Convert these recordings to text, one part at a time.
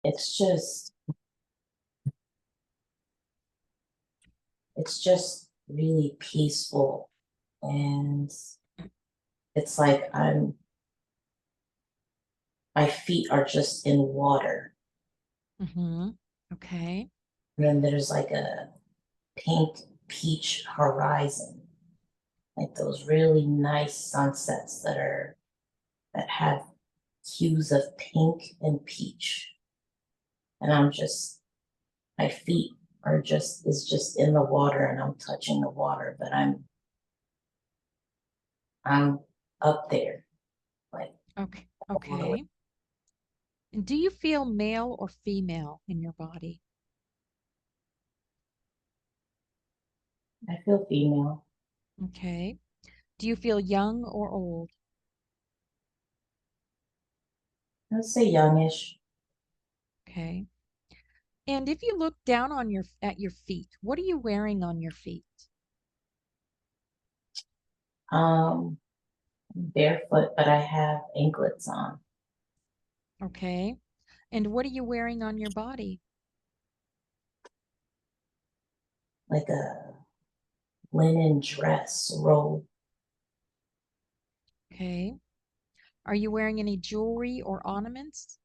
It's just it's just really peaceful, and it's like my feet are just in water. Mm-hmm. Okay. And then there's like a pink peach horizon, like those really nice sunsets that have hues of pink and peach. And my feet are just is just in the water and I'm touching the water, but I'm up there, like Okay. all the way. Okay. And do you feel male or female in your body? I feel female. Okay. Do you feel young or old? Let's say youngish. Okay. And if you look down on your at your feet, what are you wearing on your feet? Barefoot, but I have anklets on, Okay. And what are you wearing on your body? like a linen dress robe. Okay. Are you wearing any jewelry or ornaments,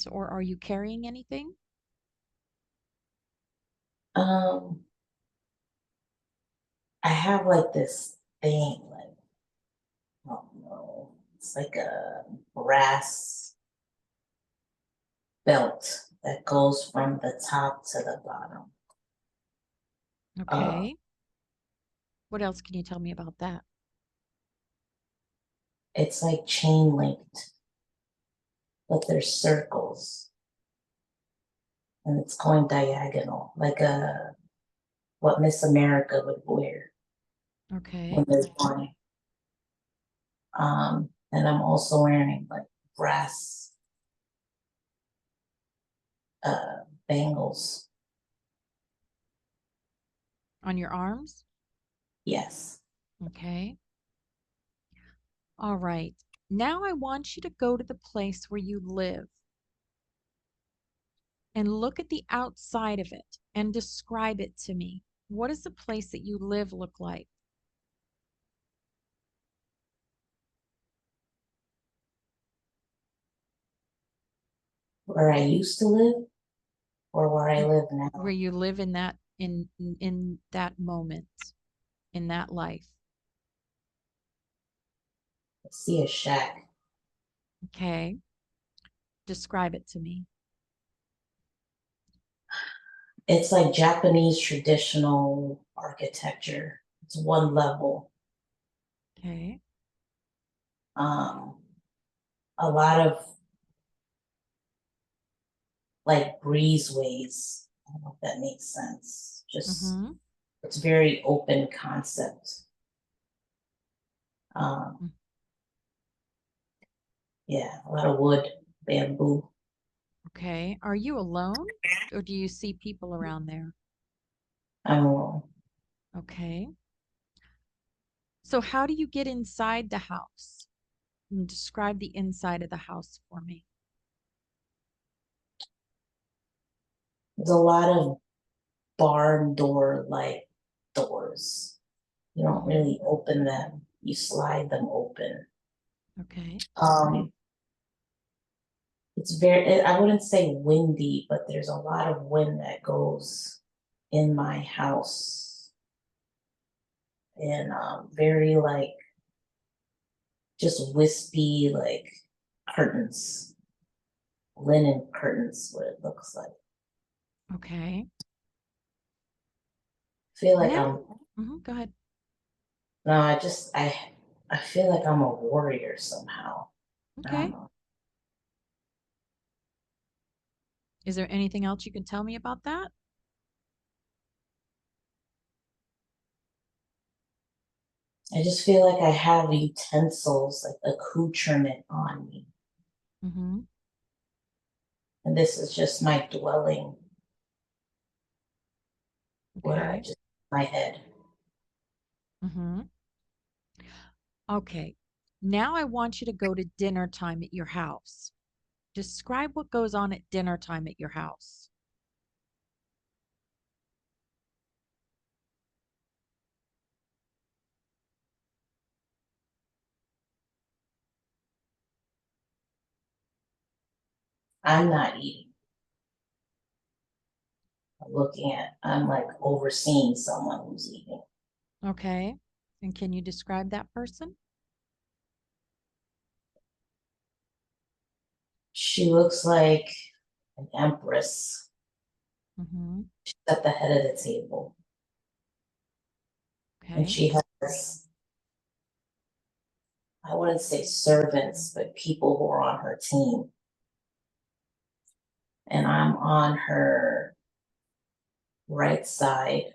or are you carrying anything? Um, I have like this thing, like, I don't know, it's like a brass belt that goes from the top to the bottom. Uh, Okay. What else can you tell me about that? it's like chain linked, but there's circles and it's going diagonal, like a what Miss America would wear when Okay. they're flying. And I'm also wearing like brass bangles. On your arms? Yes. Okay. All right. Now I want you to go to the place where you live and look at the outside of it and describe it to me. What does the place that you live look like? Where I used to live or where I live Where now. you live in that moment, in that life. I see a shack. Okay. Describe it to me. It's like Japanese traditional architecture. It's one level. Okay. Um, a lot of like breezeways. I don't know if that makes sense. Just Mm-hmm. it's very open concept. Um, yeah, a lot of wood, bamboo. Okay. Are you alone or do you see people around there? I'm alone. Okay. So how do you get inside the house? And describe the inside of the house for me. There's a lot of barn door like doors. You don't Mm-hmm. really open them. You slide them open. Okay. Um, it's very, I wouldn't say windy, but there's a lot of wind that goes in my house and very like just wispy, like curtains, linen curtains, what it looks like. Okay. I feel like Now, I'm, go ahead. no, I feel like I'm a warrior somehow. I don't Okay. know. Is there anything else you can tell me about that? I just feel like I have utensils, like accoutrement on me. Mm-hmm. And this is just my dwelling where I Okay. just, my head. Mm-hmm. Okay. Now I want you to go to dinner time at your house. Describe what goes on at dinner time at your house. I'm not eating. I'm like overseeing someone who's eating. Okay. And can you describe that person? She looks like an empress. Mm-hmm. She's at the head of the table. And Okay. she has, I wouldn't say servants, but people who are on her team. And I'm on her right side.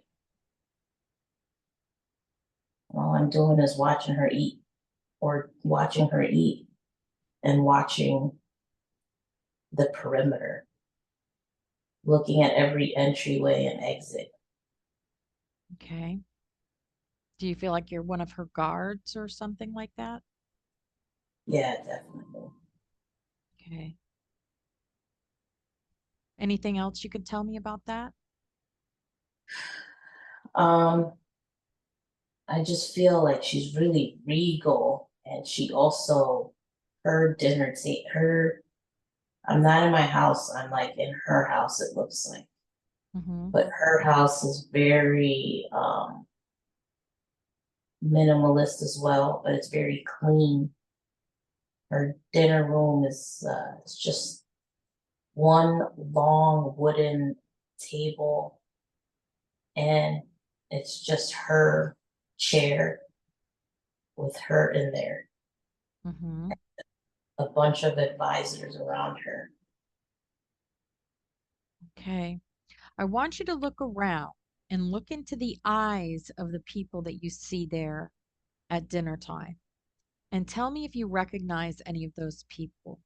All I'm doing is watching her eat or watching her eat and watching the perimeter, looking at every entryway and exit. Okay. Do you feel like you're one of her guards or something like that? Yeah, definitely. Okay. Anything else you could tell me about that? Um, I just feel like she's really regal and she also her dinner her I'm not in my house, I'm like in her house it looks like. Mm-hmm. But her house is very minimalist as well, but it's very clean. Her dinner room is it's just one long wooden table and it's just her chair with her in there, Mm-hmm. a bunch of advisors around her. Okay. I want you to look around and look into the eyes of the people that you see there at dinner time and tell me if you recognize any of those people.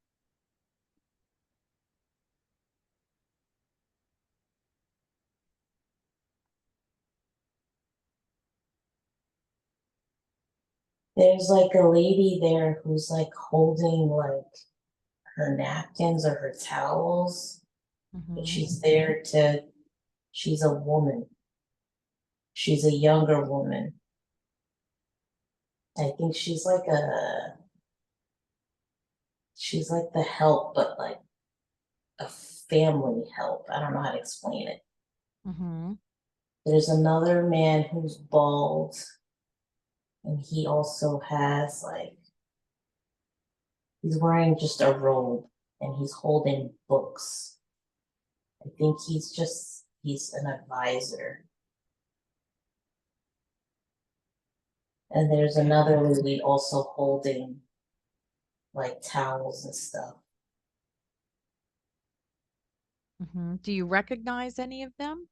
There's like a lady there who's like holding like her napkins or her towels, but Mm-hmm. she's a woman. She's a younger woman. I think she's like the help, but like a family help. I don't know how to explain it. Mm-hmm. There's another man who's bald, and he also has like, he's wearing just a robe and he's holding books. I think he's an advisor. And there's Okay. another lady also holding like towels and stuff. Mm-hmm. Do you recognize any of them?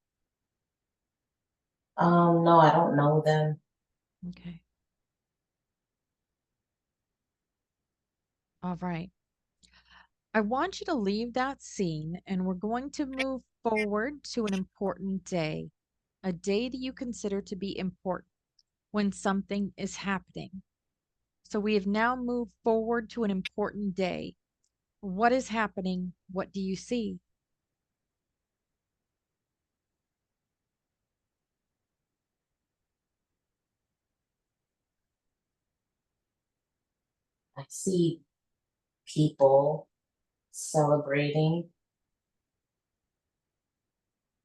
No, I don't know them. Okay. All right. I want you to leave that scene and we're going to move forward to an important day, a day that you consider to be important when something is happening. So we have now moved forward to an important day. What is happening? What do you see? I see people celebrating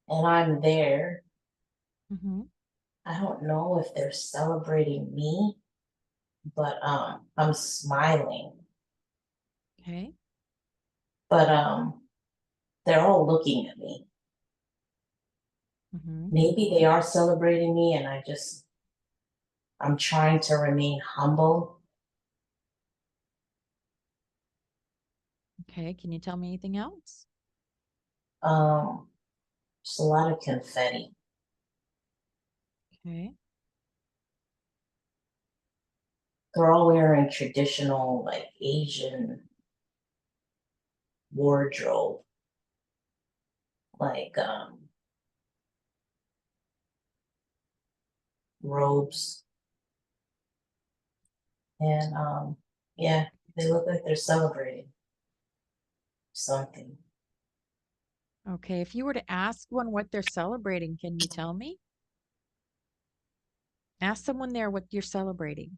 and I'm there. Hmm. I don't know if they're celebrating me, but I'm smiling. Okay. But they're all looking at me. Hmm. Maybe they are celebrating me and I'm trying to remain humble. Okay. Can you tell me anything else? Um, just a lot of confetti. Okay. They're all wearing traditional like Asian wardrobe, like robes. And yeah, they look like they're celebrating. something. Okay, if you were to ask one what they're celebrating, can you tell me? Ask someone there what you're celebrating.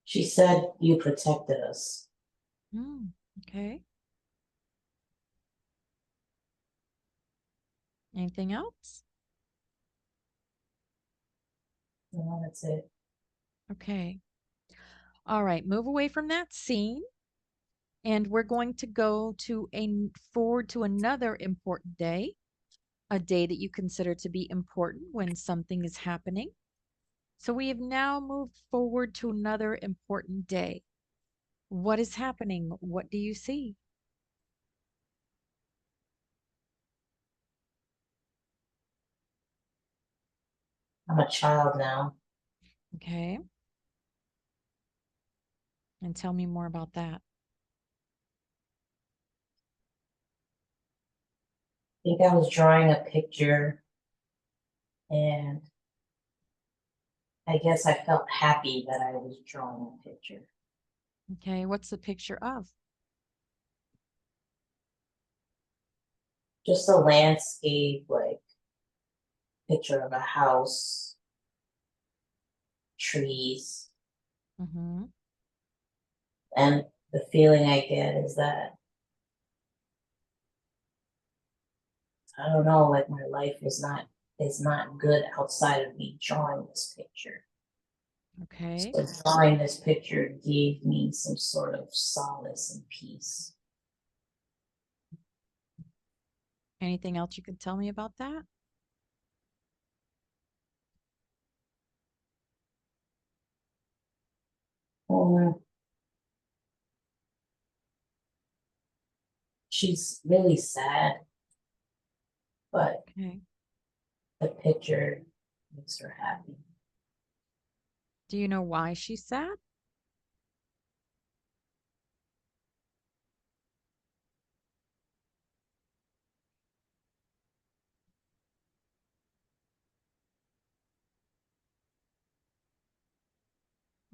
She said you protected us. Okay. Anything else? No, that's it. Okay. All right, move away from that scene. And we're going to go to forward to another important day, a day that you consider to be important when something is happening. So we have now moved forward to another important day. What is happening? What do you see? I'm a child now. Okay. And tell me more about that. I think I was drawing a picture and I guess I felt happy that I was drawing a picture. Okay. What's the picture of? Just a landscape, like picture of a house, trees, Mm-hmm. and the feeling I get is that I don't know, like my life is not good outside of me drawing this picture. Okay. So drawing this picture gave me some sort of solace and peace. Anything else you can tell me about that? Um, she's really sad, but Okay. the picture makes her happy. Do you know why she's sad?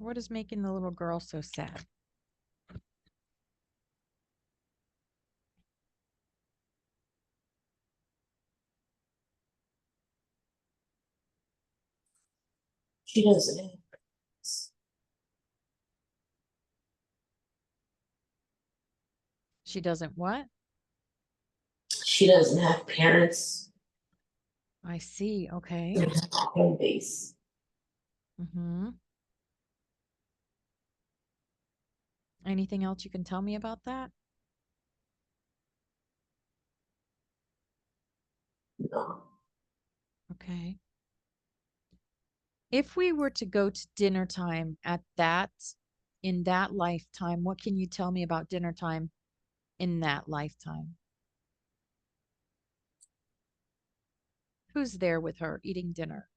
What is making the little girl so sad? She doesn't She doesn't what? she doesn't have parents I see. Okay. in her home base. Mm-hmm. Anything else you can tell me about that? No. Okay. If we were to go to dinner time in that lifetime, what can you tell me about dinner time in that lifetime? Who's there with her eating dinner?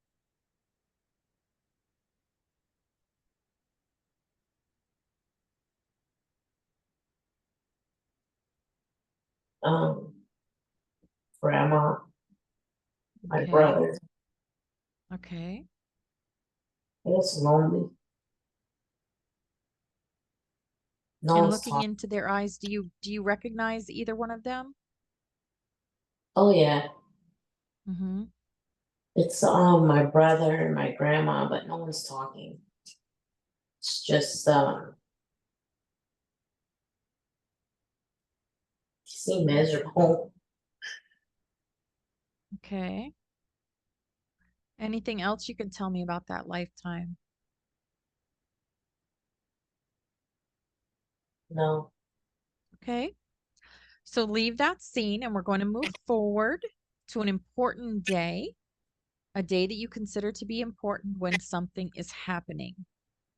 Um, grandma, my Okay. brother. Okay. It's lonely. No And one's looking talking. into their eyes, do you recognize either one of them? Oh yeah, Mm-hmm. it's my brother and my grandma, but no one's talking. It's just seem miserable. Okay. Anything else you can tell me about that lifetime? No. Okay. So leave that scene and we're going to move forward to an important day, a day that you consider to be important when something is happening.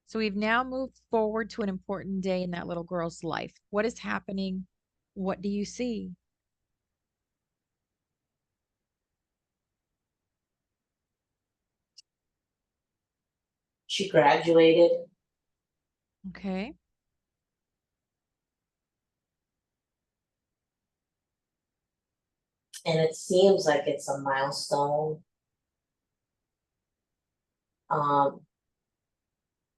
So we've now moved forward to an important day in that little girl's life. What is happening? What do you see? She graduated Okay. and it seems like it's a milestone. Um,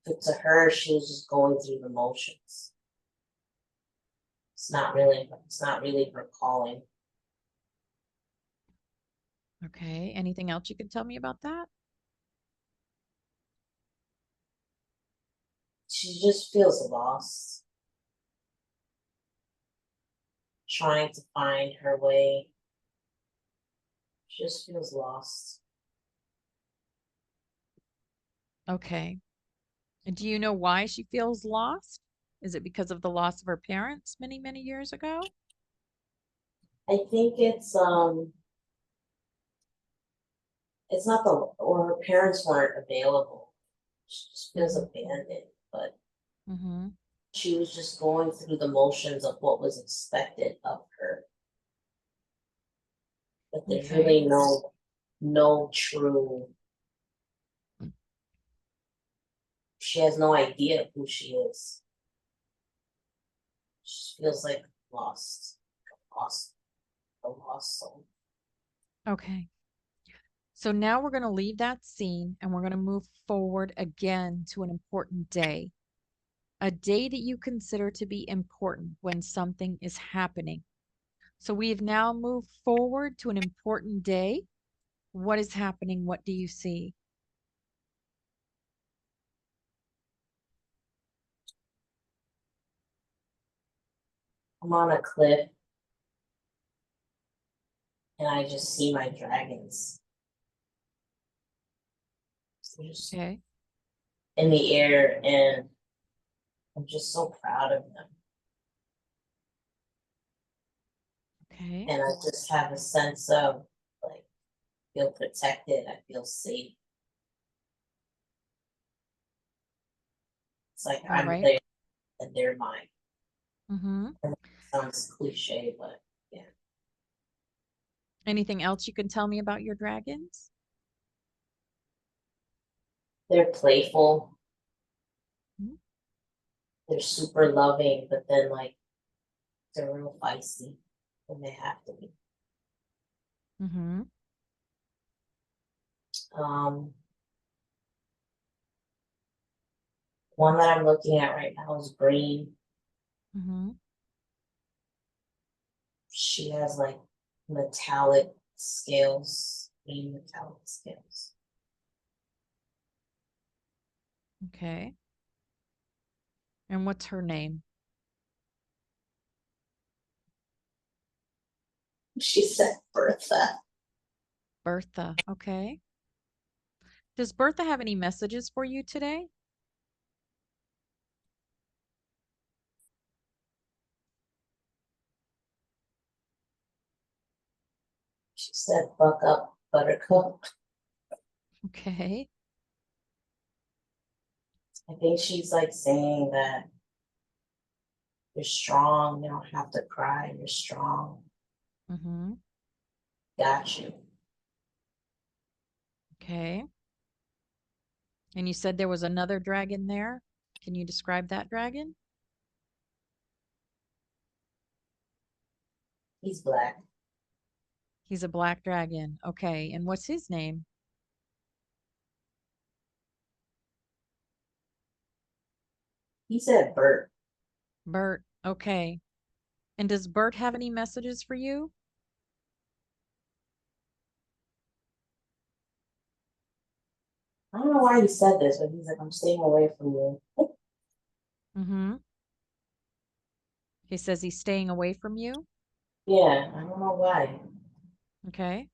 But to her, she was just going through the motions. It's not really her calling. Okay. Anything else you can tell me about that? She just feels lost, trying to find her way. She just feels lost. Okay. And do you know why she feels lost? Is it because of the loss of her parents many, many years ago? I think it's not the or her parents weren't available. She just feels Mm-hmm. abandoned, but Mm-hmm. she was just going through the motions of what was expected of her. But there's Okay. really no true, she has no idea of who she is. She feels like lost, lost, a lost soul. Okay. So now we're going to leave that scene and we're going to move forward again to an important day, a day that you consider to be important when something is happening. So we have now moved forward to an important day. What is happening? What do you see? I'm on a cliff and I just see my dragons. They're just Okay. in the air and I'm just so proud of them. Okay. And I just have a sense of like feel protected, I feel safe. It's like All I'm right. there and they're mine. Mm-hmm. And it sounds cliche, but yeah. Anything else you can tell me about your dragons? They're playful, Mm-hmm. they're super loving, but then like they're real feisty when they have to be. Mm-hmm. Um, one that I'm looking at right now is green. Mm-hmm. She has like metallic scales, green metallic scales. Okay. And what's her name? She said Bertha. Bertha. Okay. Does Bertha have any messages for you today? She said, buck up, buttercup. Okay. I think she's like saying that you're strong, you don't have to cry, you're strong, Mm-hmm. got you. Okay. And you said there was another dragon there. Can you describe that dragon? He's black. He's a black dragon. Okay. And what's his name? He said Bert. Bert. Okay. And does Bert have any messages for you? I don't know why he said this, but he's like, I'm staying away from you. Mm-hmm. He says he's staying away from you. Yeah, I don't know why. Okay.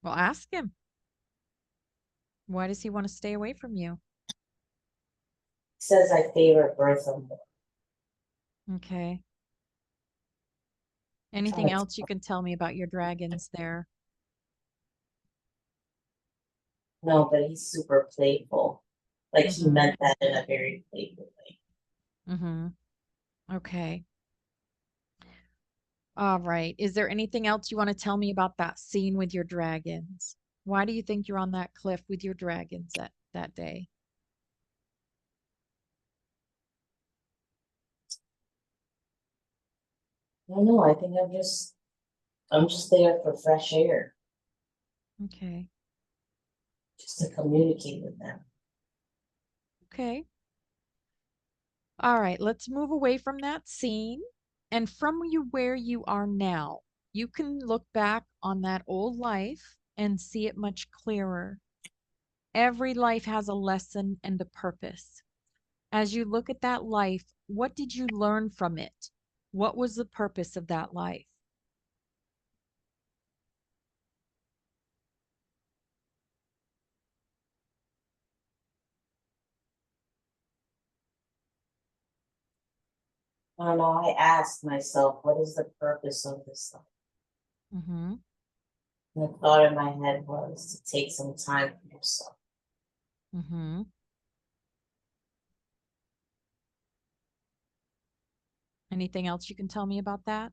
Well, ask him. Why does he want to stay away from you? He says I favor Bertha more. Okay. Trying Anything to, else you can tell me about your dragons there? no, but he's super playful. Like he Mm-hmm. meant that in a very playful way. Mm-hmm. Okay. All right. Is there anything else you want to tell me about that scene with your dragons? Why do you think you're on that cliff with your dragons that day? I don't know, I think I'm just there for fresh air, Okay. just to communicate with them. Okay. All right, let's move away from that scene. And from you where you are now, you can look back on that old life and see it much clearer. Every life has a lesson and a purpose. As you look at that life, what did you learn from it? What was the purpose of that life? I don't know. I asked myself, what is the purpose of this life? Mm-hmm. And the thought in my head was to take some time for yourself. Mm-hmm. Anything else you can tell me about that?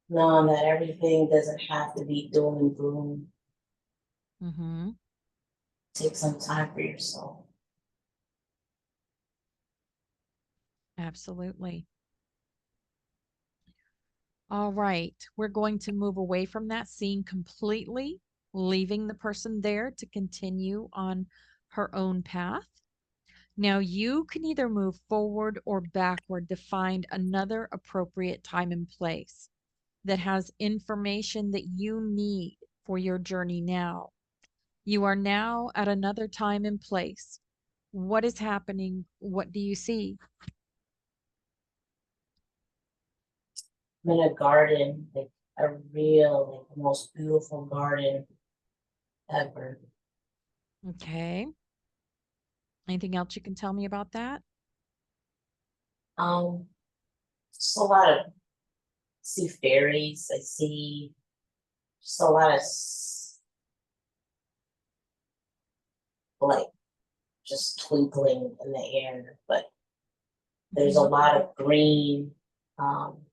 Knowing that everything doesn't have to be doom and gloom. Mm-hmm. Take some time for yourself. Absolutely. All right, we're going to move away from that scene completely, leaving the person there to continue on her own path. Now you can either move forward or backward to find another appropriate time and place that has information that you need for your journey now. You are now at another time and place. What is happening? What do you see? I'm in a garden, like a real, like the most beautiful garden ever. Okay. Anything else you can tell me about that? Um, just a lot of see fairies. I see just a lot of like just twinkling in the air, but there's a Mhm. lot of green um,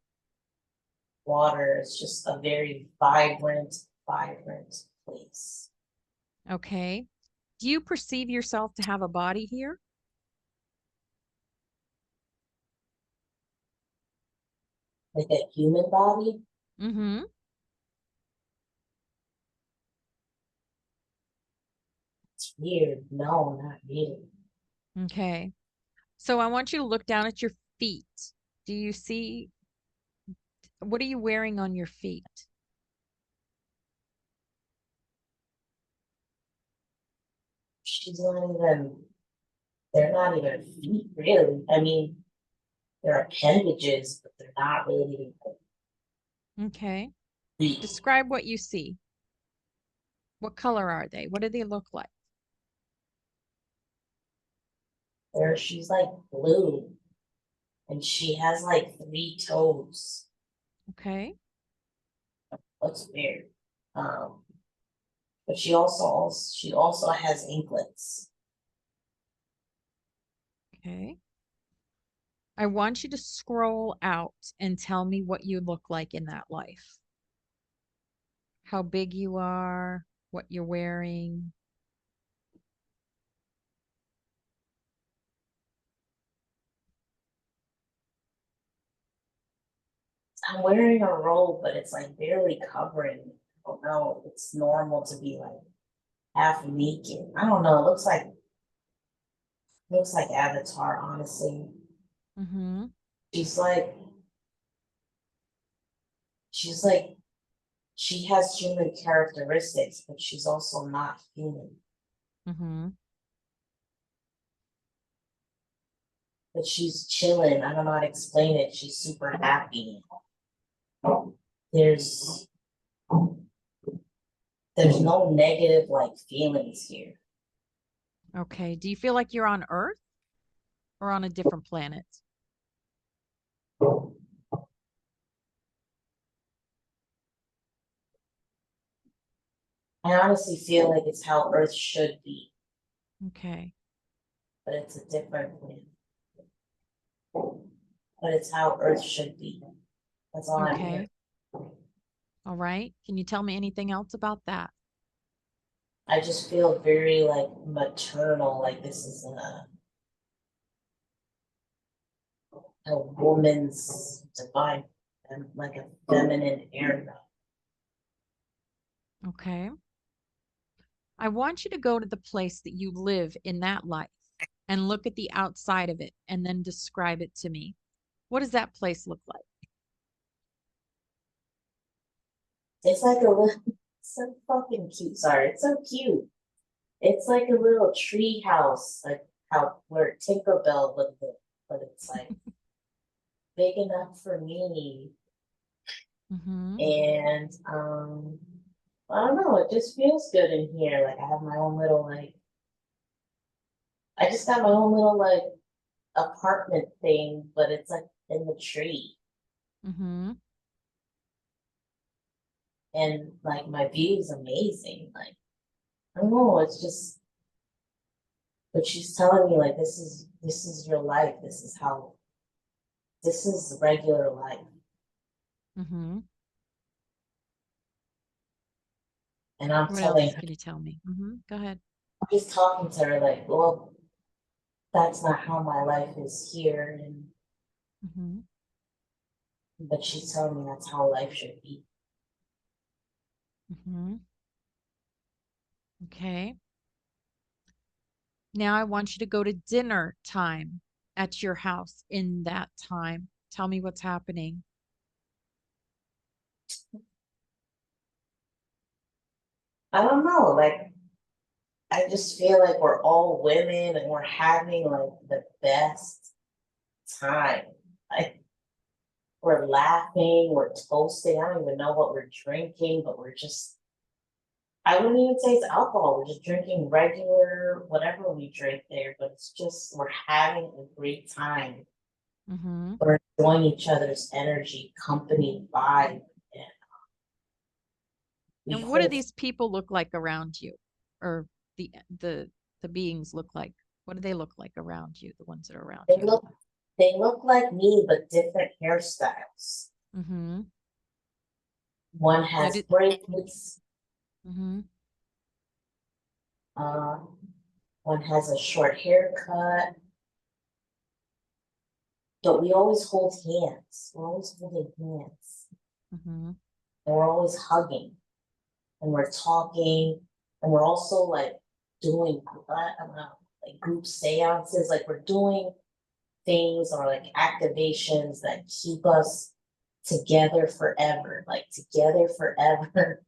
water. It's just a very vibrant place. Okay. Do you perceive yourself to have a body here? Like a human body, Mm-hmm. it's weird. No, not really. Okay. So I want you to look down at your feet. Do you see what are you wearing on your feet? She's not even, they're not even feet, really. I mean, they're appendages, but they're not really Okay. feet. Describe what you see. What color are they? What do they look like? She's like blue, and she has like three toes. Okay. Looks weird. Um, but she also has anklets. Okay. I want you to scroll out and tell me what you look like in that life. How big you are, what you're wearing. I'm wearing a robe, but it's like barely covering. I don't know. It's normal to be like half naked. I don't know. It looks like Avatar, honestly. Mm-hmm. She's like she's like she has human characteristics, but she's also not human. Mm-hmm. But she's chilling. I don't know how to explain it. She's super happy. There's there's no negative like feelings here. Okay. Do you feel like you're on Earth or on a different planet? I honestly feel like it's how Earth should be, Okay. but it's a different plan. But it's how Earth should be. That's all I'm hearing. Okay. All right. Can you tell me anything else about that? I just feel very like maternal, like this is a woman's divine and like a feminine era. Okay. I want you to go to the place that you live in that life and look at the outside of it and then describe it to me. What does that place look like? It's like a little, so fucking cute. Sorry, it's so cute. It's like a little tree house, like how where Tinkerbell lived it, but it's like big enough for me. Mm-hmm. And I don't know, it just feels good in here. Like I have my own little like I just got my own little like apartment thing, but it's like in the tree. Mm-hmm. And like my view is amazing. Like I don't know, it's just but she's telling me like this is your life. This is regular life. Mm-hmm. And I'm What telling else her, can you tell me? Mm-hmm. Go ahead. I'm just talking to her like, well, that's not how my life is here. And Mm-hmm. but she's telling me that's how life should be. Mm-hmm. Okay. Now I want you to go to dinner time at your house in that time. Tell me what's happening. I don't know, like I just feel like we're all women and we're having like the best time. Like we're laughing, we're toasting. I don't even know what we're drinking, but we're just I wouldn't even say it's alcohol. We're just drinking regular whatever we drink there, but it's just we're having a great time. Mm-hmm. We're enjoying each other's energy, company, vibe, and we And what do hold these people look like around you? Or the the the beings look like? What do they look like around you, the ones that are around they you? look they look like me but different hairstyles. Mm-hmm. One Now has do braids, mm-hmm. uh, one has a short haircut, but we always hold hands. We're always holding hands Mm-hmm. and we're always hugging and we're talking and we're also like doing, I don't know, like group seances, like we're doing things or like activations that keep us together forever, like together forever.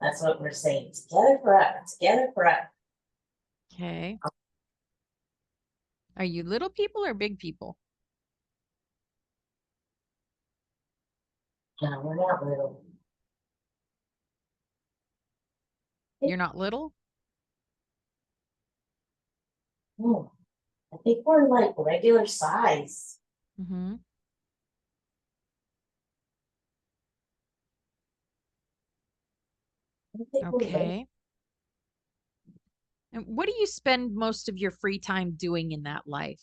That's what we're saying, together forever, together forever. Okay. Are you little people or big people? No, we're not little. You're not little? No, I think we're like regular size. Mm-hmm. I don't think we're regular. Okay. And what do you spend most of your free time doing in that life?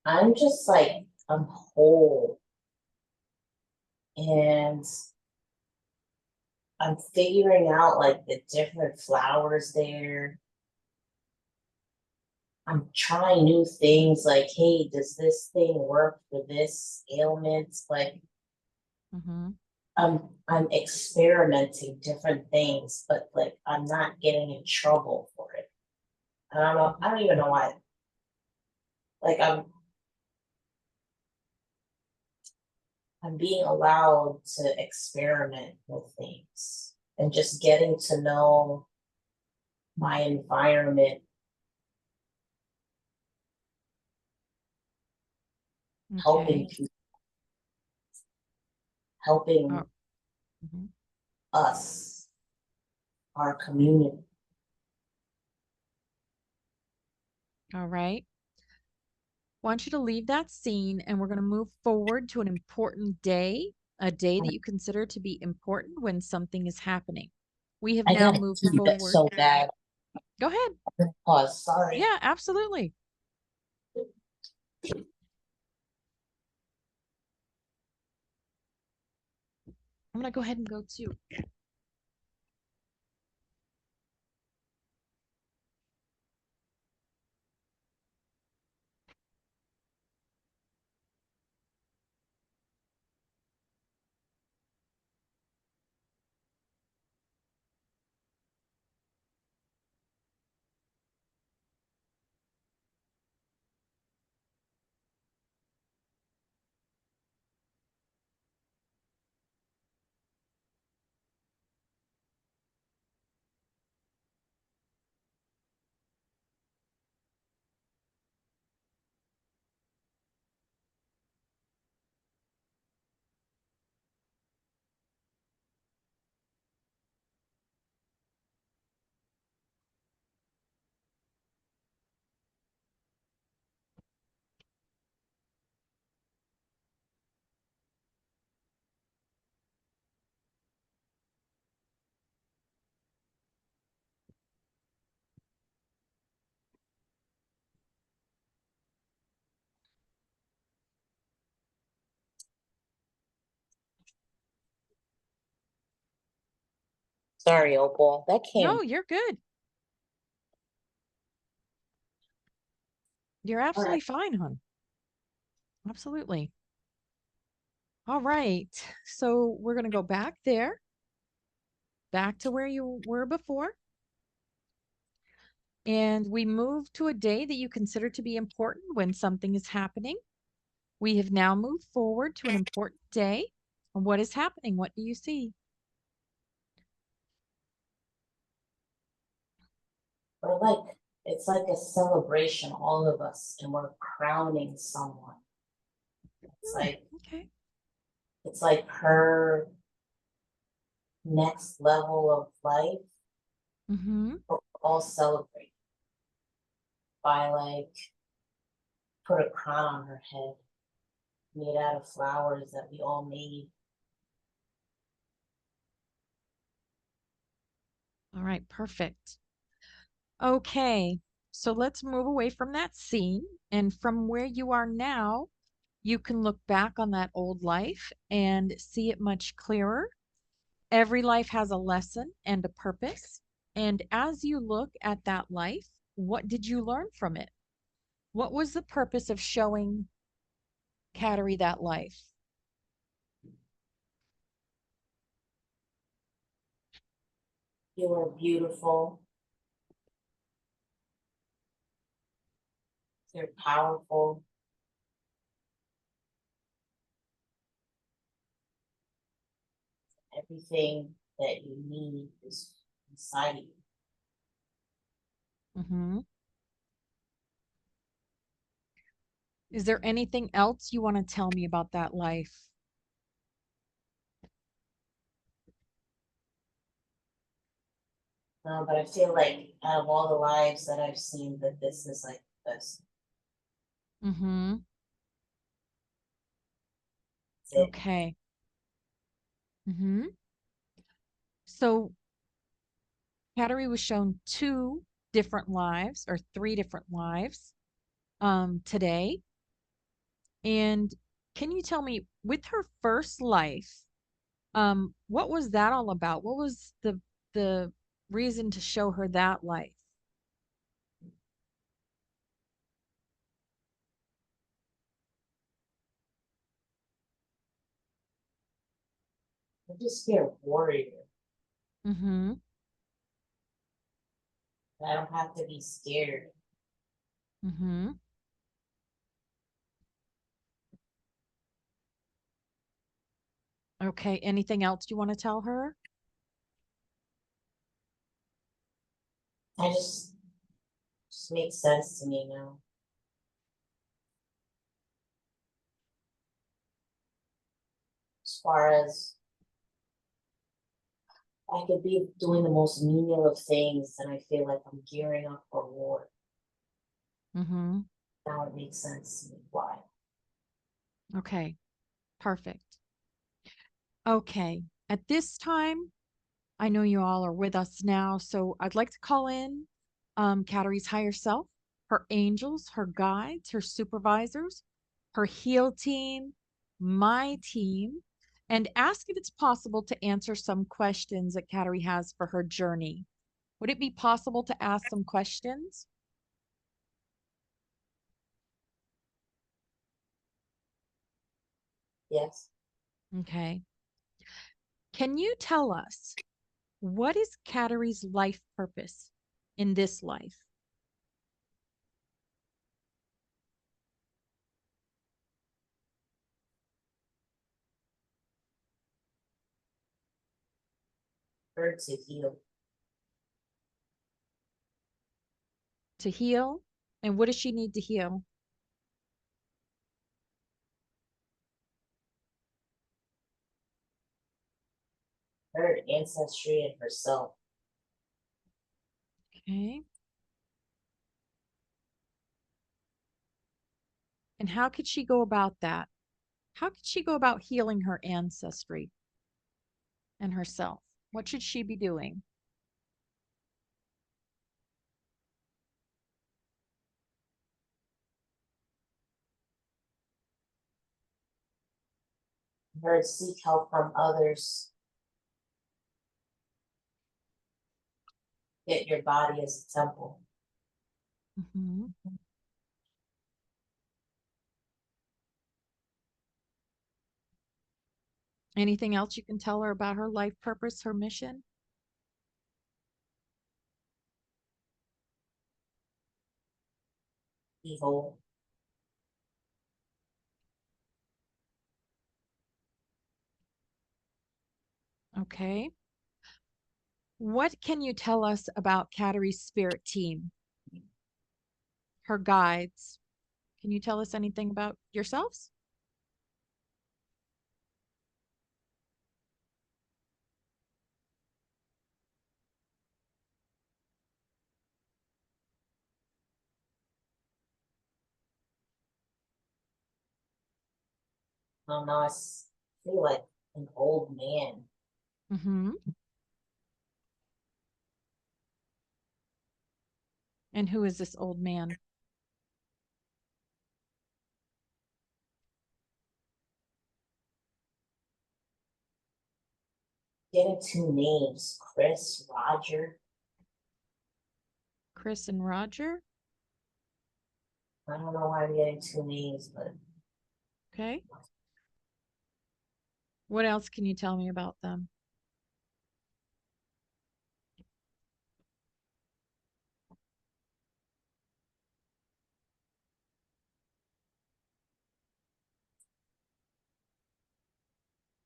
I'm just like, I'm whole and I'm figuring out like the different flowers there. I'm trying new things like, hey, does this thing work for this ailment? Like Mm-hmm. I'm experimenting different things, but like I'm not getting in trouble for it. I don't know. I don't even know why. Like I'm being allowed to experiment with things and just getting to know my environment, helping Okay. people, helping Oh, mhm. us, our community. All right. Want you to leave that scene and we're going to move forward to an important day, a day that you consider to be important when something is happening. We have I now gotta moved pee but forward. so bad. Go ahead. Pause. Sorry. Yeah, absolutely. I'm going to go ahead and go too. Sorry, Opal. That came. No, you're good. You're All right. absolutely fine, hon. Absolutely. All right. So we're going to go back there, back to where you were before. And we move to a day that you consider to be important when something is happening. We have now moved forward to an important day. And what is happening? What do you see? We're like, it's like a celebration, all of us, and we're crowning someone. It's Hmm, like, okay. it's like her next level of life. Mm-hmm. We're all celebrate by like put a crown on her head made out of flowers that we all made. All right, perfect. Okay, so let's move away from that scene. And from where you are now, you can look back on that old life and see it much clearer. Every life has a lesson and a purpose. And as you look at that life, what did you learn from it? What was the purpose of showing Kateri that life? You were beautiful, you're powerful, everything that you need is inside of you. Hmm. Is there anything else you want to tell me about that life? But I feel like out of all the lives that I've seen, that this is like the best. Mm-hmm. That's it. Okay. Mm-hmm. So Kateri was shown two different lives or three different lives today. And can you tell me, with her first life, what was that all about? What was the reason to show her that life? I'm just here a warrior. Mm-hmm. I don't have to be scared. Mm-hmm. Okay. Anything else you want to tell her? I just makes sense to me now. As far as I could be doing the most menial of things and I feel like I'm gearing up for war. Mm-hmm. Now it makes sense to me why. Okay. Perfect. Okay. At this time, I know you all are with us now, so I'd like to call in Kateri's higher self, her angels, her guides, her supervisors, her heal team, my team, and ask if it's possible to answer some questions that Kateri has for her journey. Would it be possible to ask some questions? Yes. Okay. Can you tell us what is Kateri's life purpose in this life? Her to heal. To heal? And what does she need to heal? Her ancestry and herself. Okay. And how could she go about that? How could she go about healing her ancestry and herself? What should she be doing? Her to seek help from others. Get your body as a temple. Mhm. Anything else you can tell her about her life purpose, her mission? Evil. Okay. What can you tell us about Kateri's spirit team, her guides? Can you tell us anything about yourselves? I don't know. Feel like an old man. Mm-hmm. And who is this old man? Getting two names, Chris, Roger. Chris and Roger? I don't know why I'm getting two names, but Okay. What else can you tell me about them?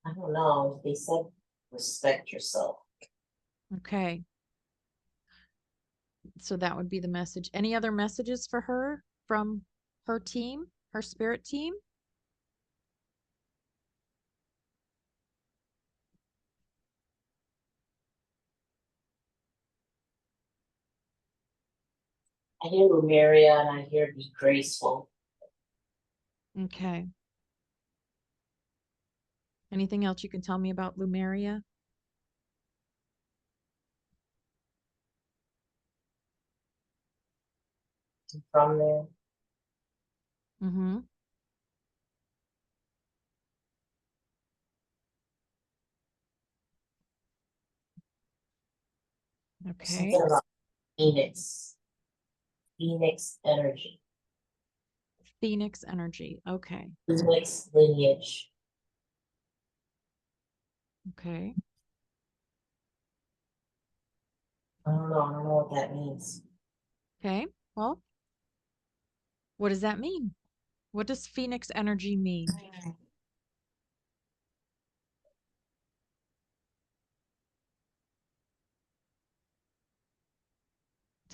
I don't know. They said respect yourself. Okay. So that would be the message. Any other messages for her from her team, her spirit team? I hear Lumeria and I hear be graceful. Okay. Anything else you can tell me about Lumeria? From there. Mm-hmm. Okay. Something about Phoenix. Phoenix energy. Phoenix energy. Okay. Phoenix lineage. Okay. I don't know. I don't know what that means. Okay. Well, what does that mean? What does Phoenix energy mean?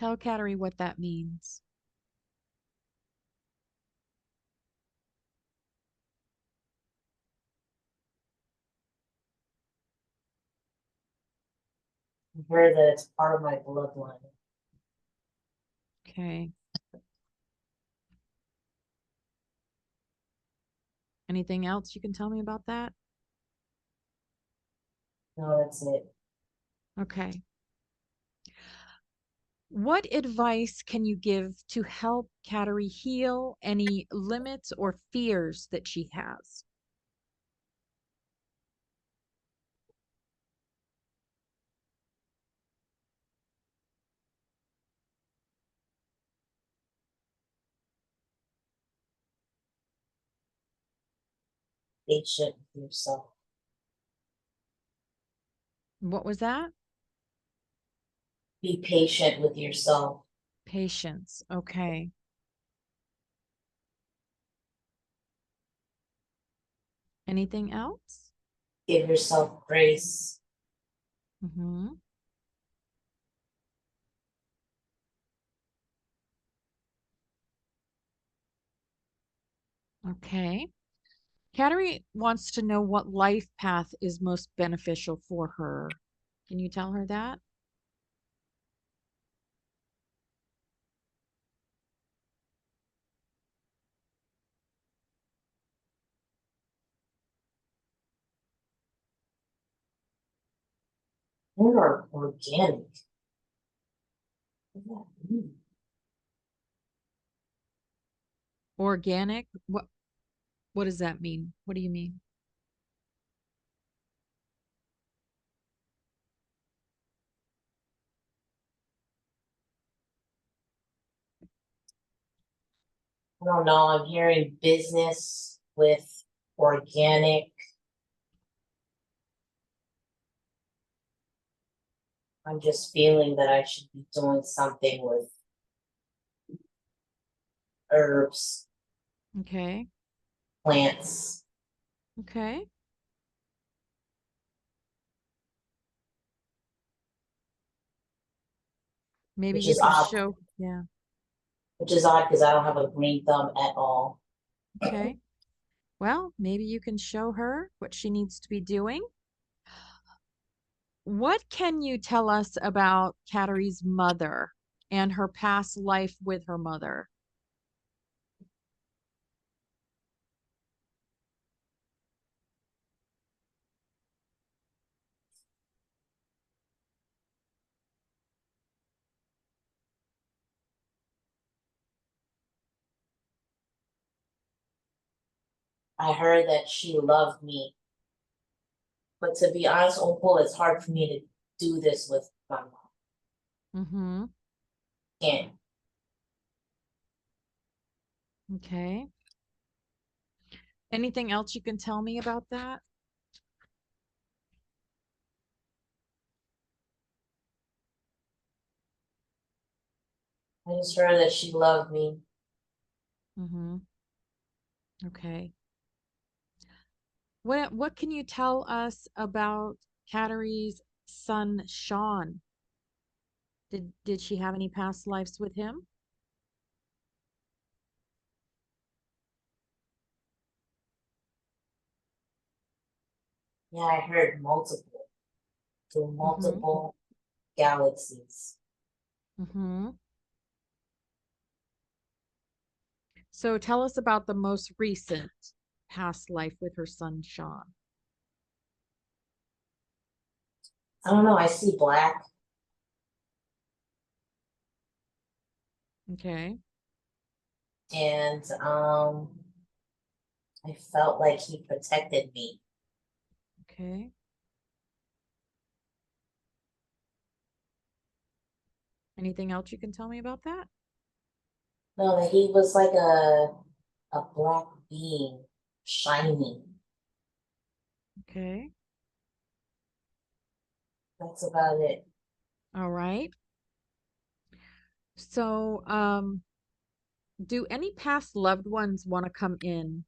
Tell Kateri what that means. I've heard that it's part of my bloodline. Okay. Anything else you can tell me about that? No, that's it. Okay. What advice can you give to help Kateri heal any limits or fears that she has? Patient with yourself. What was that? Be patient with yourself. Patience. Okay. Anything else? Give yourself grace. Mm-hmm. Okay. Kateri wants to know what life path is most beneficial for her. Can you tell her that? More organic. What does that mean? Organic? What does that mean? What do you mean? I don't know, I'm hearing business with organic. I'm just feeling that I should be doing something with herbs, Okay. plants, Okay. Maybe which you is can odd, show, yeah. because I don't have a green thumb at all. Okay. Well, maybe you can show her what she needs to be doing. What can you tell us about Kateri's mother and her past life with her mother? I heard that she loved me, but to be honest, Uncle, it's hard for me to do this with my mom. Mm-hmm. Can't. Okay. Anything else you can tell me about that? I just heard that she loved me. Mm-hmm. Okay. What can you tell us about Kateri's son Sean? Did she have any past lives with him? Yeah, I heard through Mm-hmm. multiple galaxies. Mm-hmm. So tell us about the most recent past life with her son Sean. I don't know, I see black Okay. and I felt like he protected me. Okay. Anything else you can tell me about that? No, that he was like a black being, shining. Okay. That's about it. All right. So, do any past loved ones want to come in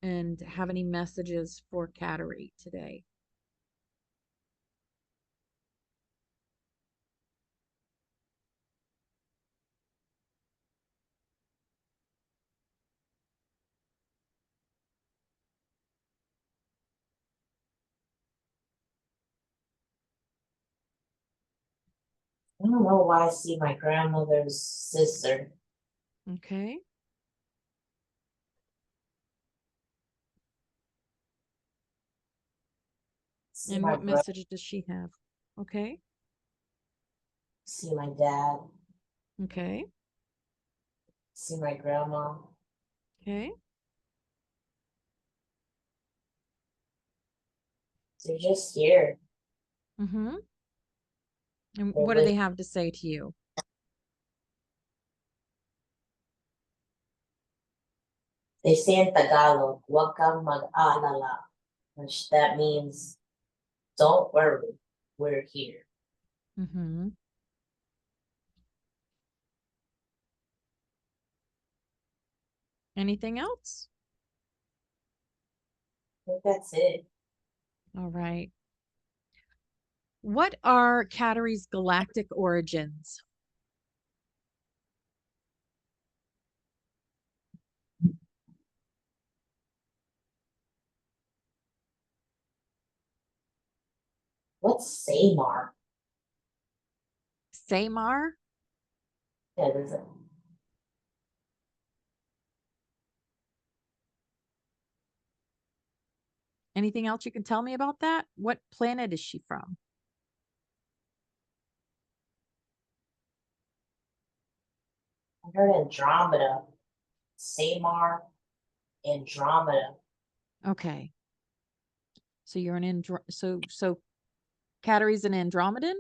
and have any messages for Kateri today? I don't know why I see my grandmother's sister. Okay. See And my what brother, message does she have? Okay. see my dad, Okay. see my grandma. Okay. They're just here. Mm-hmm. And They're what do with they have to say to you? they say in Tagalog, "Huwag kang mag-alala," which that means don't worry, we're here. Mm-hmm. Anything else? I think that's it. All right. What are Kateri's galactic origins? What's Samar? Samar? Yeah, there's a Anything else you can tell me about that? What planet is she from? I heard Andromeda. Samar, Andromeda. Okay. So you're an so Kateri's an Andromedan?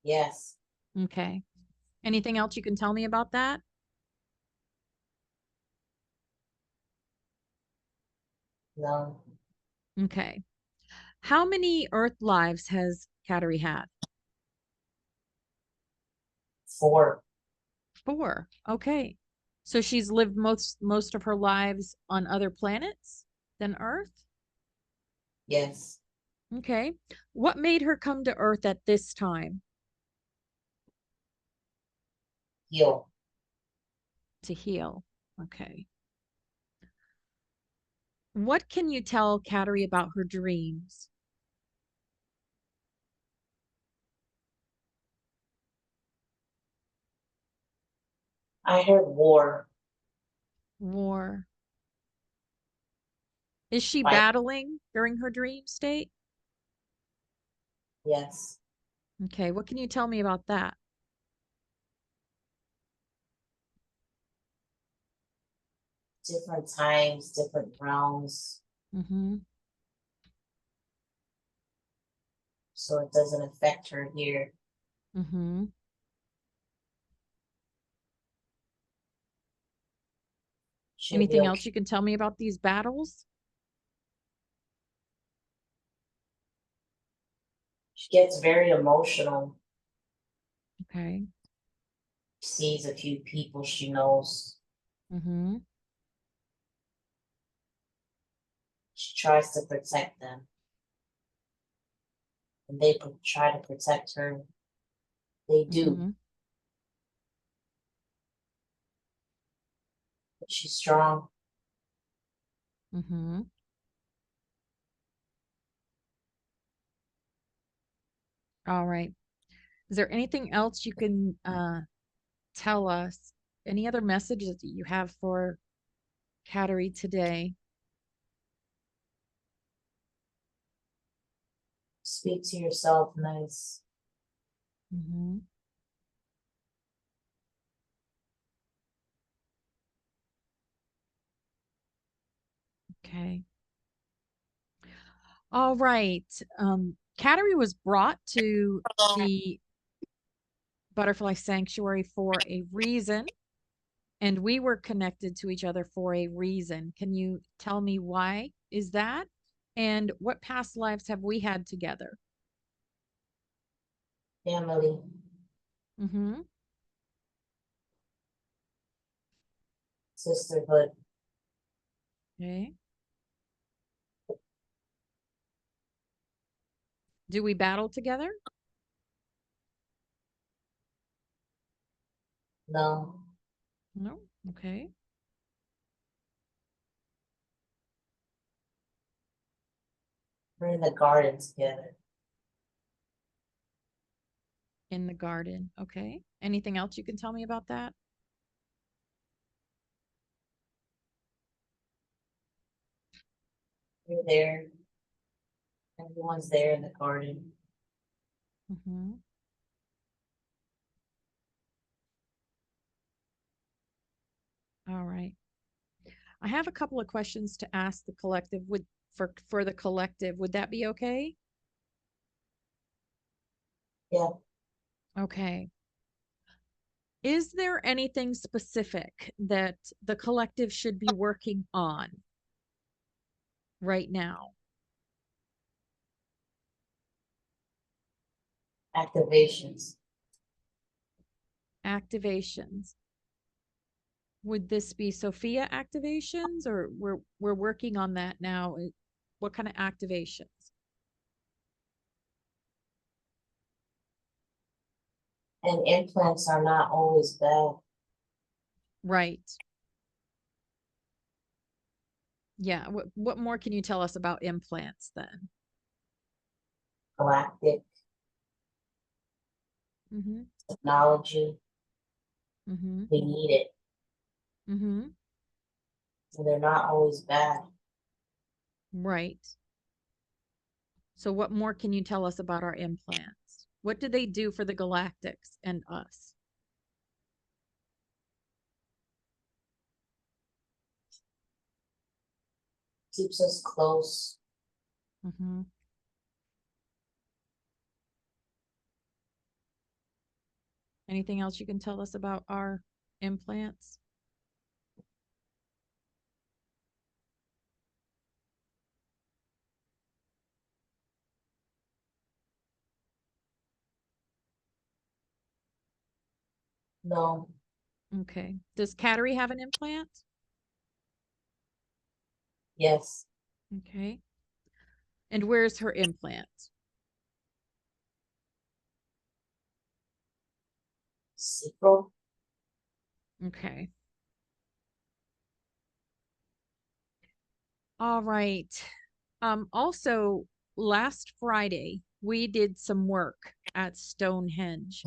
Yes. Okay. Anything else you can tell me about that? No, Okay. How many Earth lives has Kateri had? 4. 4. Okay. So she's lived most of her lives on other planets than Earth? Yes. Okay. What made her come to Earth at this time? Heal. To heal. Okay. What can you tell Kateri about her dreams? I heard war. War. Is she Fight. battling during her dream state? Yes. Okay. What can you tell me about that? Different times, different realms, Mm-hmm. so it doesn't affect her here. Mm-hmm. She'll be Anything okay. else you can tell me about these battles? She gets very emotional. Okay. Sees a few people she knows. Mm-hmm. She tries to protect them, and they try to protect her. They do, Mm-hmm. but she's strong. Mm-hmm. All right. Is there anything else you can tell us? Any other messages that you have for Kateri today? Speak to yourself nice. Mm-hmm. Okay. All right. Kateri was brought to the butterfly sanctuary for a reason, and we were connected to each other for a reason. Can you tell me why is that? And what past lives have we had together? Family, Mm-hmm. sisterhood. Okay. Do we battle together? No, No. Okay. we're in the garden together. In the garden. Okay. Anything else you can tell me about that? We're there. Everyone's there in the garden. Mm-hmm. All right. I have a couple of questions to ask the collective. Would for the collective, would that be okay? Yeah, Okay. Is there anything specific that the collective should be working on right now? activations. Activations. Would this be Sophia activations, or we're working on that now? What kind of activations? And implants are not always bad. Right. Yeah. What more can you tell us about implants then? Galactic Mm-hmm. technology. Mm-hmm. We need it. Mm-hmm. And they're not always bad. Right. So what more can you tell us about our implants? What do they do for the galactics and us? Keeps us close. Mm-hmm. Anything else you can tell us about our implants? No. Okay. Does Kateri have an implant? Yes. Okay. And where's her implant? Sequel. Okay. All right. Also, last Friday, we did some work at Stonehenge.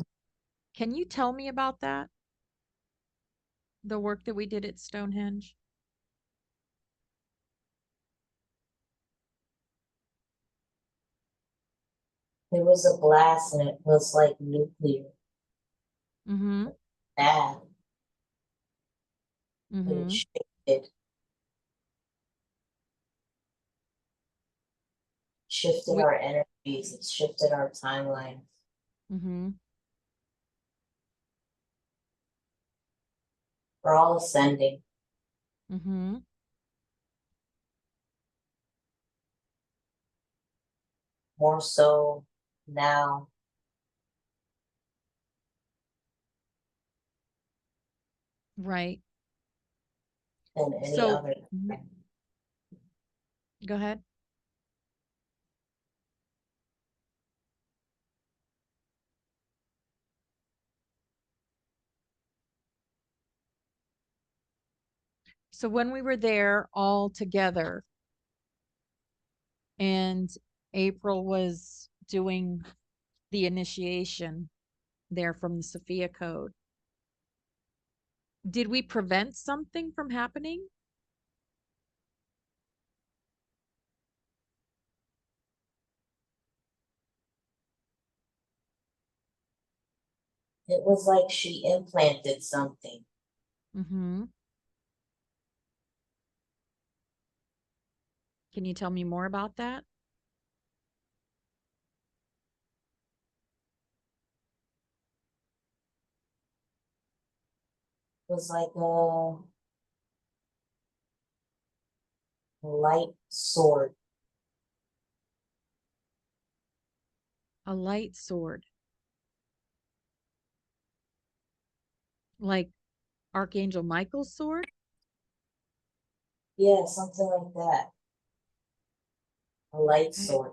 Can you tell me about that? The work that we did at Stonehenge? There was a blast and it was like nuclear. Mm-hmm. Bad. It Mm-hmm. shifted We, our energies. It shifted our timelines. mm-hmm. We're all ascending. Mm-hmm. More so now Right. than any So, other mhm, time. go ahead. So when we were there all together and April was doing the initiation there from the Sophia Code, did we prevent something from happening? It was like she implanted something. Mm-hmm. Can you tell me more about that? It was like a light sword. A light sword, like Archangel Michael's sword? Yeah, something like that. A light Okay. sword.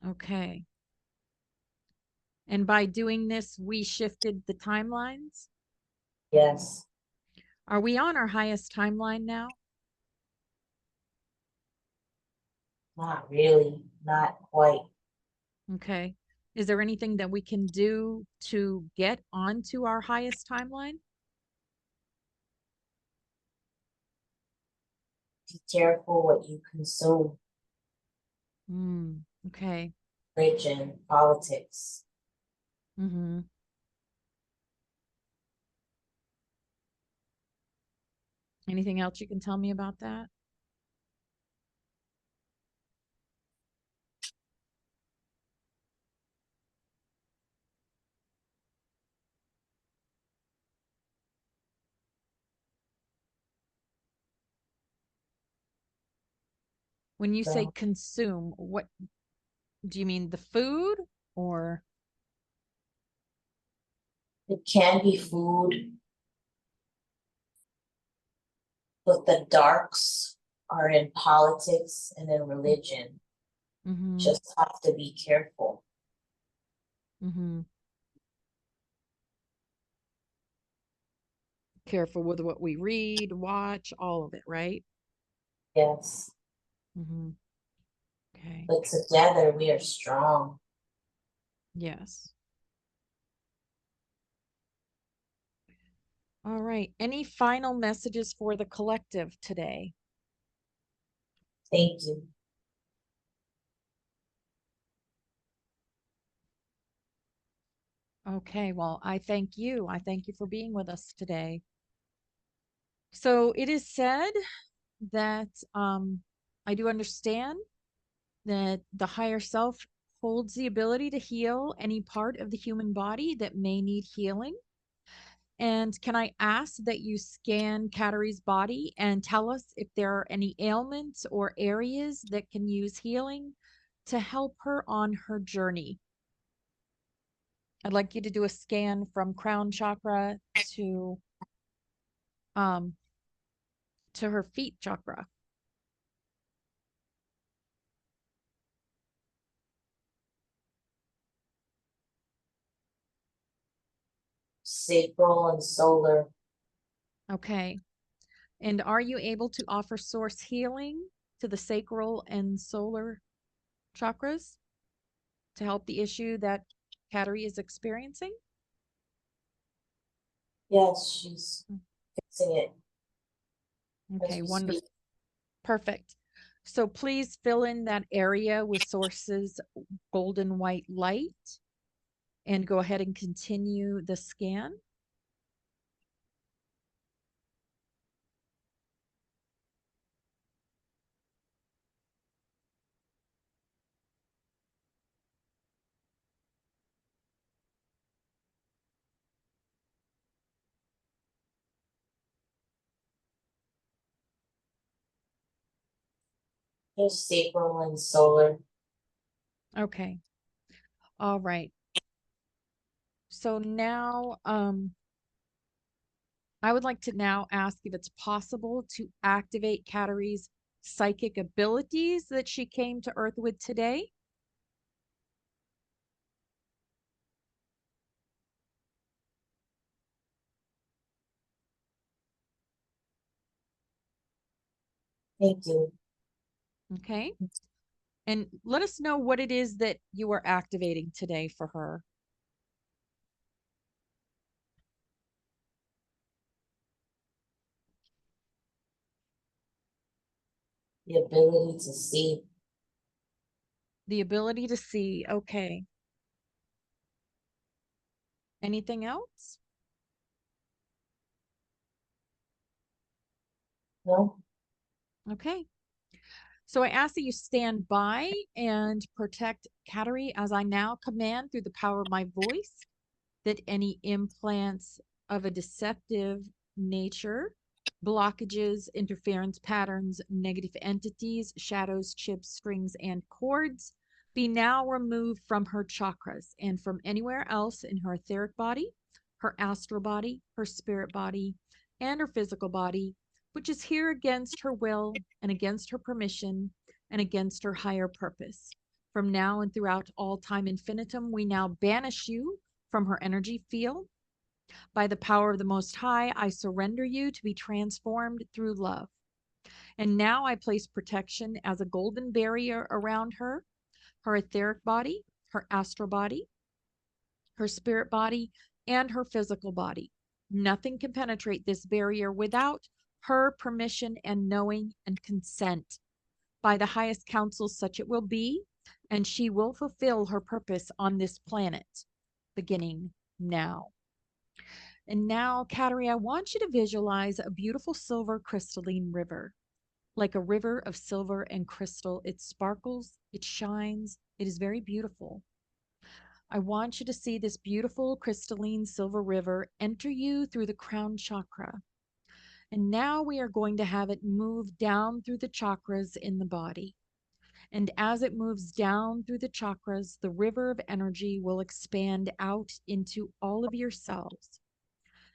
Okay. And by doing this, we shifted the timelines? Yes. Are we on our highest timeline now? Not really. Not quite. Okay. Is there anything that we can do to get onto our highest timeline? Be careful what you consume. Okay. Religion, politics. Mm-hmm. Anything else you can tell me about that? When you say So consume, what do you mean? The food or it can be food, but the darks are in politics and in religion. mm-hmm, Just have to be careful. mm-hmm. Careful with what we read, watch, all of it, right? Yes. Mm-hmm. Okay. But together we are strong. Yes. All right. Any final messages for the collective today? Thank you. Okay. Well, I thank you. I thank you for being with us today. So it is said that I do understand that the higher self holds the ability to heal any part of the human body that may need healing. And can I ask that you scan Kateri's body and tell us if there are any ailments or areas that can use healing to help her on her journey? I'd like you to do a scan from crown chakra um to her feet chakra. Sacral and solar. Okay. And are you able to offer source healing to the sacral and solar chakras to help the issue that Kateri is experiencing? Yes, she's fixing it as Okay, we wonderful. speak. Perfect. So please fill in that area with sources golden white light and go ahead and continue the scan. There's sacral and solar. Okay. All right. So now I would like to now ask if it's possible to activate Kateri's psychic abilities that she came to Earth with today. Thank you. Okay. And let us know what it is that you are activating today for her. The ability to see. The ability to see. Okay. Anything else? No? Okay. So I ask that you stand by and protect Kateri as I now command through the power of my voice that any implants of a deceptive nature, blockages, interference patterns, negative entities, shadows, chips, strings, and cords be now removed from her chakras and from anywhere else in her etheric body, her astral body, her spirit body, and her physical body, which is here against her will and against her permission and against her higher purpose. From now and throughout all time infinitum, we now banish you from her energy field. By the power of the Most High, I surrender you to be transformed through love. And now I place protection as a golden barrier around her, her etheric body, her astral body, her spirit body, and her physical body. Nothing can penetrate this barrier without her permission and knowing and consent. By the highest counsel, such it will be, and she will fulfill her purpose on this planet, beginning now. And now, Kateri, I want you to visualize a beautiful silver crystalline river. Like a river of silver and crystal, it sparkles, it shines, it is very beautiful. I want you to see this beautiful crystalline silver river enter you through the crown chakra. And now we are going to have it move down through the chakras in the body. And as it moves down through the chakras, the river of energy will expand out into all of your cells.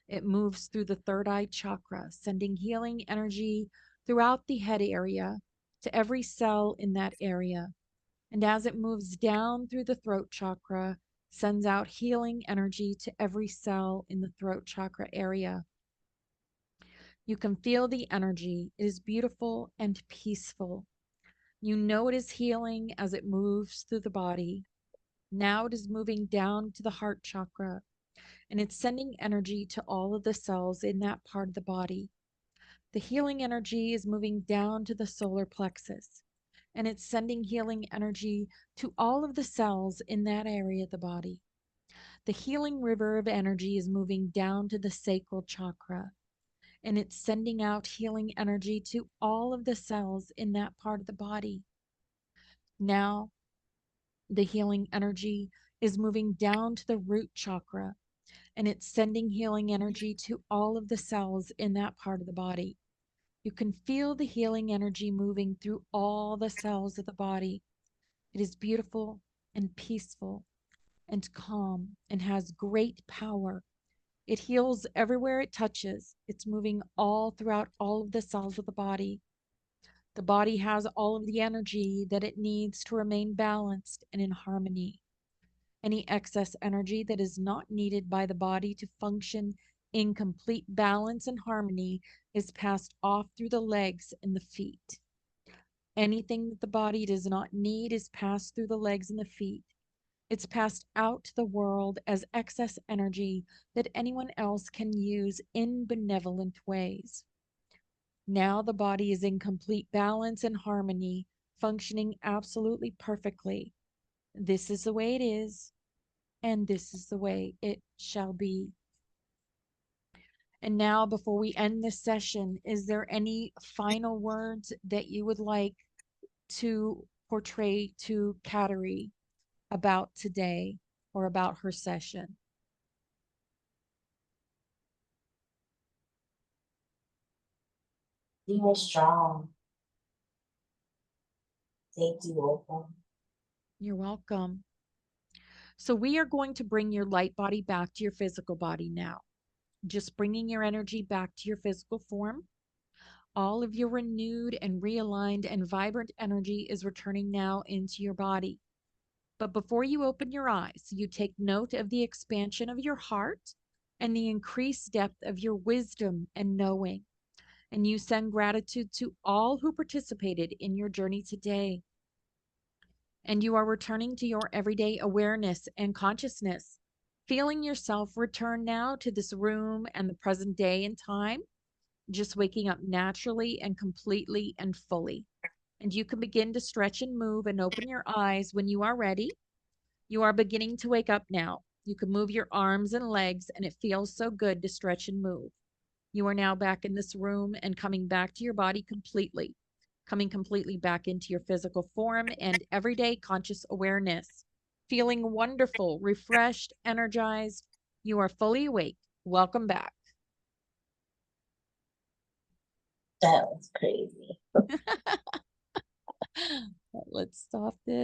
It moves through the third eye chakra, sending healing energy throughout the head area to every cell in that area. And as it moves down through the throat chakra, sends out healing energy to every cell in the throat chakra area. You can feel the energy. It is beautiful and peaceful. You know it is healing as it moves through the body. Now it is moving down to the heart chakra, and it's sending energy to all of the cells in that part of the body. The healing energy is moving down to the solar plexus, and it's sending healing energy to all of the cells in that area of the body. The healing river of energy is moving down to the sacral chakra, and it's sending out healing energy to all of the cells in that part of the body. Now, The healing energy is moving down to the root chakra, and it's sending healing energy to all of the cells in that part of the body. You can feel the healing energy moving through all the cells of the body. It is beautiful and peaceful and calm and has great power. It heals everywhere it touches. It's moving all throughout all of the cells of the body. The body has all of the energy that it needs to remain balanced and in harmony. Any excess energy that is not needed by the body to function in complete balance and harmony is passed off through the legs and the feet. Anything that the body does not need is passed through the legs and the feet. It's passed out to the world as excess energy that anyone else can use in benevolent ways. Now the body is in complete balance and harmony, functioning absolutely perfectly. This is the way it is, and this is the way it shall be. And now, before we end this session, is there any final words that you would like to portray to Kateri about today or about her session? You were strong. Thank you, Opal. You're welcome. So, we are going to bring your light body back to your physical body now. Just bringing your energy back to your physical form. All of your renewed and realigned and vibrant energy is returning now into your body. But before you open your eyes, you take note of the expansion of your heart and the increased depth of your wisdom and knowing. And you send gratitude to all who participated in your journey today. And you are returning to your everyday awareness and consciousness, feeling yourself return now to this room and the present day and time, just waking up naturally and completely and fully. And you can begin to stretch and move and open your eyes when you are ready. You are beginning to wake up now. You can move your arms and legs, and it feels so good to stretch and move. You are now back in this room and coming back to your body completely, coming completely back into your physical form and everyday conscious awareness. Feeling wonderful, refreshed, energized. You are fully awake. Welcome back. That was crazy. Let's stop this.